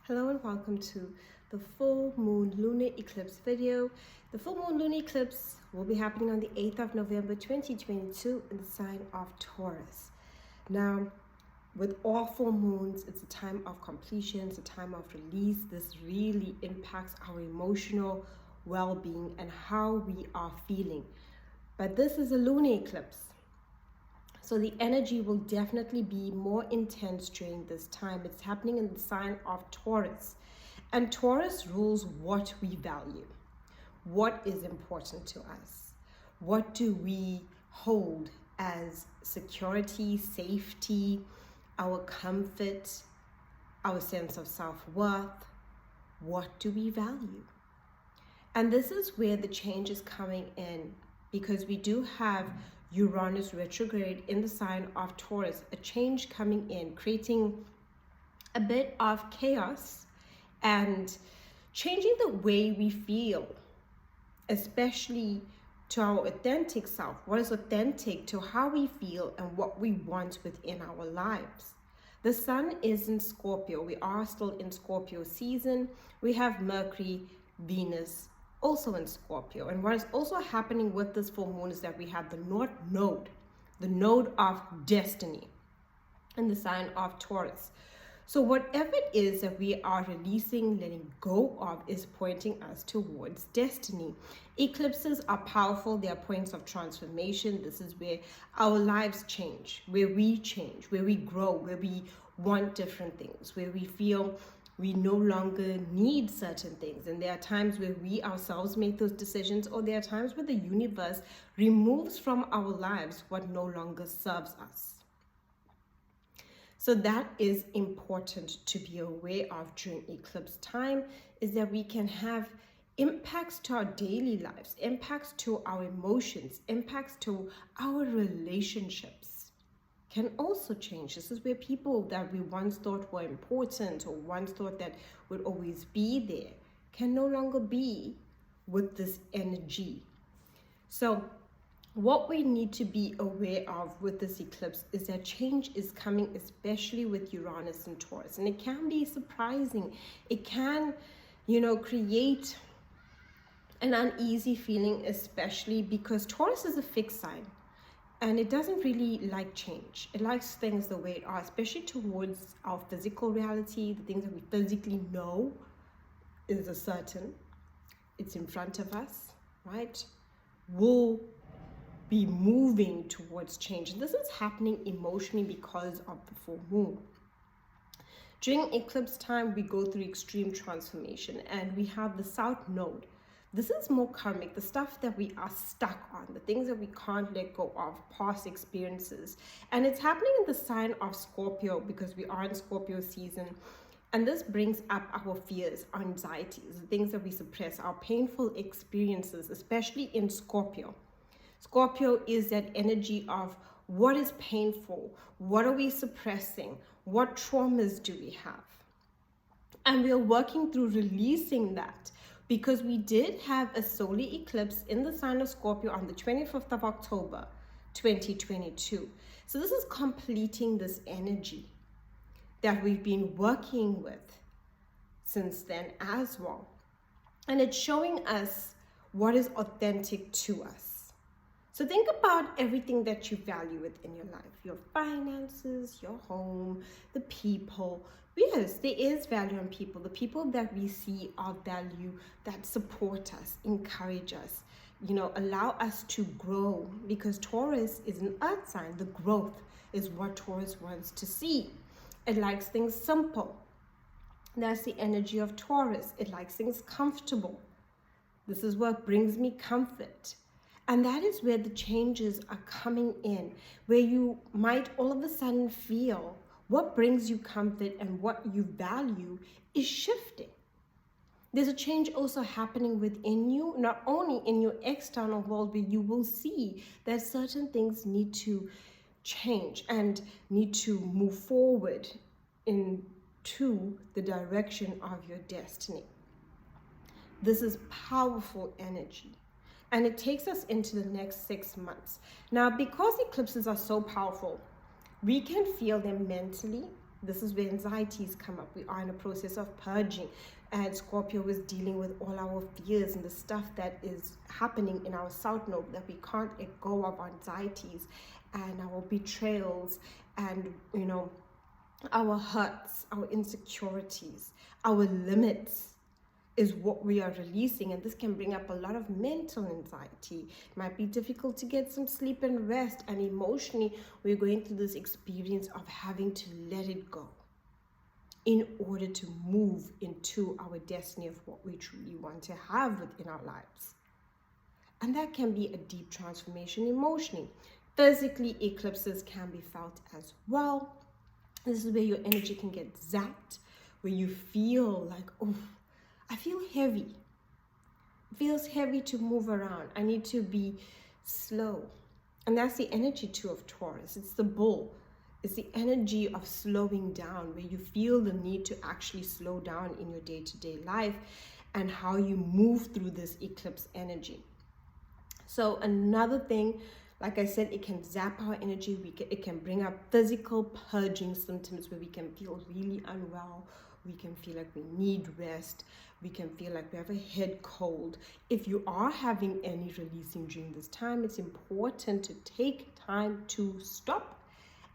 Hello and welcome to the full moon lunar eclipse video. The full moon lunar eclipse will be happening on the 8th of November 2022 in the sign of Taurus. Now, with all full moons, it's a time of completion, it's a time of release. This really impacts our emotional well-being and how we are feeling. But this is a lunar eclipse. So the energy will definitely be more intense during this time. It's happening in the sign of Taurus. And Taurus rules what we value. What is important to us? What do we hold as security, safety, our comfort, our sense of self-worth? What do we value? And this is where the change is coming in, because we do have Uranus retrograde in the sign of Taurus, a change coming in, creating a bit of chaos and changing the way we feel, especially to our authentic self. What is authentic to how we feel and what we want within our lives. The sun is in Scorpio. We are still in Scorpio season. We have Mercury, Venus, also in Scorpio. And what is also happening with this full moon is that we have the North Node, the node of destiny in the sign of Taurus. So whatever it is that we are releasing, letting go of, is pointing us towards destiny. Eclipses are powerful. They are points of transformation. This is where our lives change, where we change, where we grow, where we want different things, where we feel we no longer need certain things. And there are times where we ourselves make those decisions, or there are times where the universe removes from our lives what no longer serves us. So that is important to be aware of during eclipse time, is that we can have impacts to our daily lives, impacts to our emotions, impacts to our relationships. Can also change. This is where people that we once thought were important or once thought that would always be there can no longer be with this energy. So what we need to be aware of with this eclipse is that change is coming, especially with Uranus and Taurus. And it can be surprising. It can, create an uneasy feeling, especially because Taurus is a fixed sign. And it doesn't really like change. It likes things the way it are, especially towards our physical reality. The things that we physically know is a certain. It's in front of us, right? We'll be moving towards change. And this is happening emotionally because of the full moon. During eclipse time, we go through extreme transformation, and we have the South Node. This is more karmic, the stuff that we are stuck on, the things that we can't let go of, past experiences. And it's happening in the sign of Scorpio because we are in Scorpio season. And this brings up our fears, our anxieties, the things that we suppress, our painful experiences, especially in Scorpio. Scorpio is that energy of what is painful, what are we suppressing, what traumas do we have? And we are working through releasing that, because we did have a solar eclipse in the sign of Scorpio on the 25th of October, 2022. So this is completing this energy that we've been working with since then as well. And it's showing us what is authentic to us. So think about everything that you value within your life, your finances, your home, the people. Yes, there is value in people. The people that we see are value, that support us, encourage us, allow us to grow, because Taurus is an earth sign. The growth is what Taurus wants to see. It likes things simple. That's the energy of Taurus. It likes things comfortable. This is what brings me comfort. And that is where the changes are coming in, where you might all of a sudden feel what brings you comfort and what you value is shifting. There's a change also happening within you, not only in your external world, but you will see that certain things need to change and need to move forward into the direction of your destiny. This is powerful energy. And it takes us into the next 6 months. Now, because eclipses are so powerful, we can feel them mentally, This is where anxieties come up. We are in a process of purging, and Scorpio is dealing with all our fears and the stuff that is happening in our south node that we can't let go of, our anxieties and our betrayals and, you know, our hurts, our insecurities, our limits is what we are releasing, and this can bring up a lot of mental anxiety. It might be difficult to get some sleep and rest, and emotionally we're going through this experience of having to let it go in order to move into our destiny of what we truly want to have within our lives. And that can be a deep transformation emotionally. Physically, eclipses can be felt as well. This is where your energy can get zapped, where you feel like, oh, I feel heavy. It feels heavy to move around. I need to be slow. And that's the energy too of Taurus. It's the bull. It's the energy of slowing down, where you feel the need to actually slow down in your day-to-day life and how you move through this eclipse energy. So another thing, like I said, it can zap our energy. It can bring up physical purging symptoms where we can feel really unwell. We can feel like we need rest. We can feel like we have a head cold. If you are having any releasing during this time, it's important to take time to stop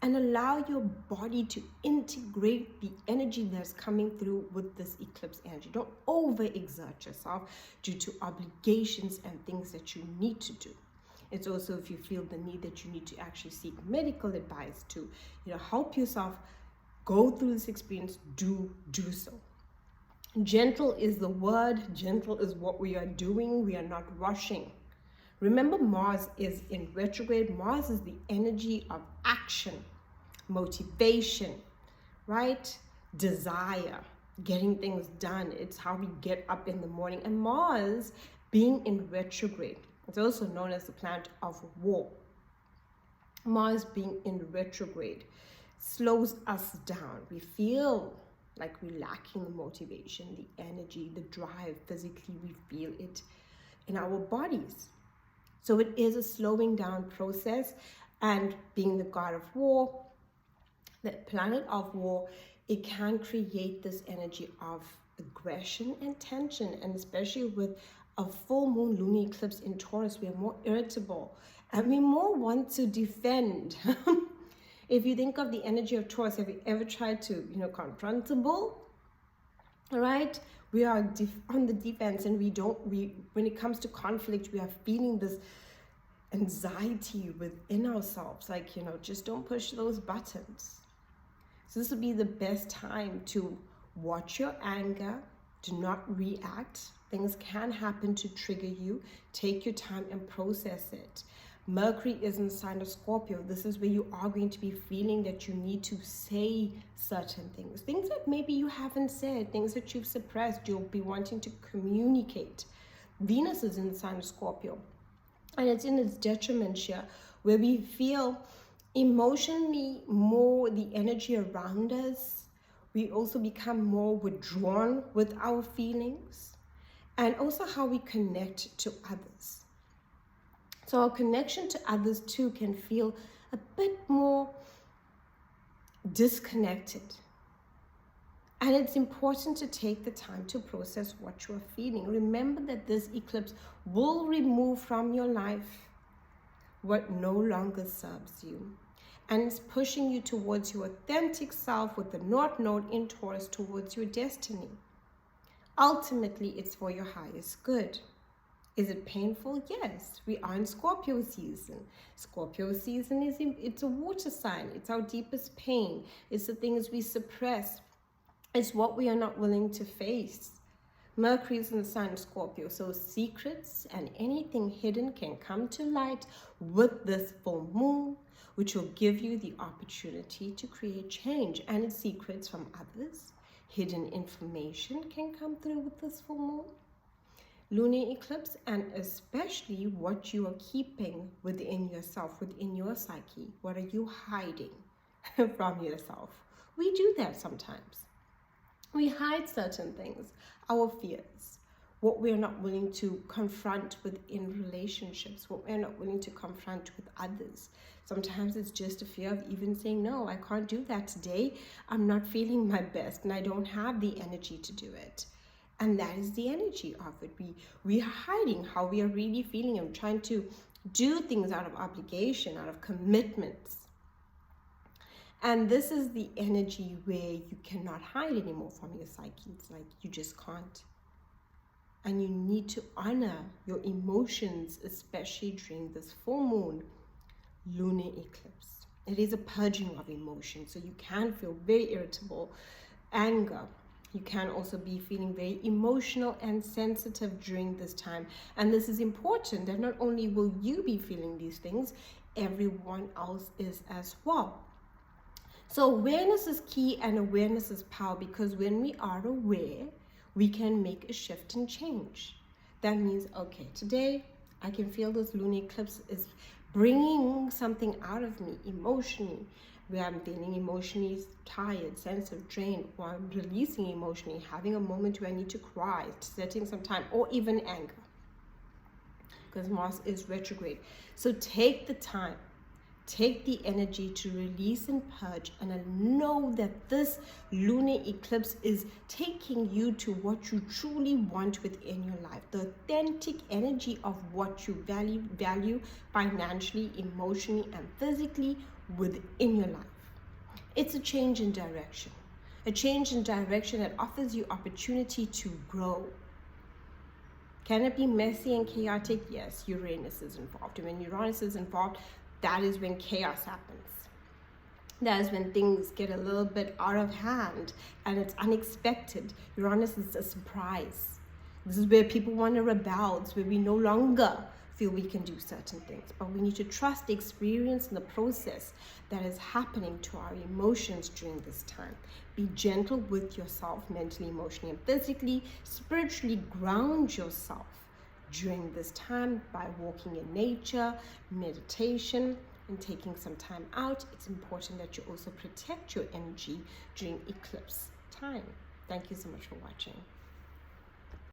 and allow your body to integrate the energy that's coming through with this eclipse energy. Don't overexert yourself due to obligations and things that you need to do. It's also if you feel the need that you need to actually seek medical advice to, you know, help yourself go through this experience, do so. Gentle is the word. Gentle is what we are doing. We are not rushing. Remember, Mars is in retrograde. Mars is the energy of action, motivation, right? Desire, getting things done. It's how we get up in the morning. And Mars being in retrograde, it's also known as the planet of war. Mars being in retrograde slows us down. We feel like we're lacking the motivation, the energy, the drive. Physically, we feel it in our bodies. So it is a slowing down process, and being the god of war, the planet of war, it can create this energy of aggression and tension, and especially with a full moon lunar eclipse in Taurus, we are more irritable and we more want to defend. If you think of the energy of Taurus, have you ever tried to, confront a bull? All right, we are on the defense, and when it comes to conflict, we are feeling this anxiety within ourselves, like, just don't push those buttons. So this would be the best time to watch your anger, do not react. Things can happen to trigger you. Take your time and process it. Mercury is in the sign of Scorpio. This is where you are going to be feeling that you need to say certain things that maybe you haven't said, things that you've suppressed. You'll be wanting to communicate. Venus is in the sign of Scorpio, and it's in its detriment here, where we feel emotionally more the energy around us. We also become more withdrawn with our feelings, and also how we connect to others. So our connection to others too can feel a bit more disconnected. And it's important to take the time to process what you're feeling. Remember that this eclipse will remove from your life what no longer serves you. And it's pushing you towards your authentic self with the North Node in Taurus towards your destiny. Ultimately, it's for your highest good. Is it painful? Yes. We are in Scorpio season. Scorpio season it's a water sign. It's our deepest pain. It's the things we suppress. It's what we are not willing to face. Mercury is in the sign of Scorpio, so secrets and anything hidden can come to light with this full moon, which will give you the opportunity to create change. And it's secrets from others. Hidden information can come through with this full moon. Lunar eclipse, and especially what you are keeping within yourself, within your psyche. What are you hiding from yourself? We do that sometimes. We hide certain things, our fears. what we're not willing to confront within relationships, what we're not willing to confront with others. Sometimes it's just a fear of even saying, no, I can't do that today. I'm not feeling my best and I don't have the energy to do it. And that is the energy of it. We are hiding how we are really feeling and trying to do things out of obligation, out of commitments. And this is the energy where you cannot hide anymore from your psyche. It's like you just can't. And you need to honor your emotions, especially during this full moon lunar eclipse. It is a purging of emotions. So you can feel very irritable, anger. You can also be feeling very emotional and sensitive during this time. And this is important that not only will you be feeling these things, everyone else is as well. So awareness is key and awareness is power, because when we are aware, we can make a shift and change. That means, okay, today I can feel this lunar eclipse is bringing something out of me emotionally, where I'm feeling emotionally tired, sensitive, drained, or I'm releasing emotionally, having a moment where I need to cry, setting some time, or even anger, because Mars is retrograde. So take the time. Take the energy to release and purge, and I know that this lunar eclipse is taking you to what you truly want within your life, the authentic energy of what you value financially, emotionally, and physically within your life. It's a change in direction that offers you opportunity to grow. Can it be messy and chaotic? Yes, Uranus is involved. And when Uranus is involved, that is when chaos happens. That is when things get a little bit out of hand and it's unexpected. Uranus is a surprise. This is where people want to rebel. It's where we no longer feel we can do certain things. But we need to trust the experience and the process that is happening to our emotions during this time. Be gentle with yourself, mentally, emotionally, and physically. Spiritually ground yourself during this time by walking in nature, meditation, and taking some time out. It's important that you also protect your energy during eclipse time. Thank you so much for watching.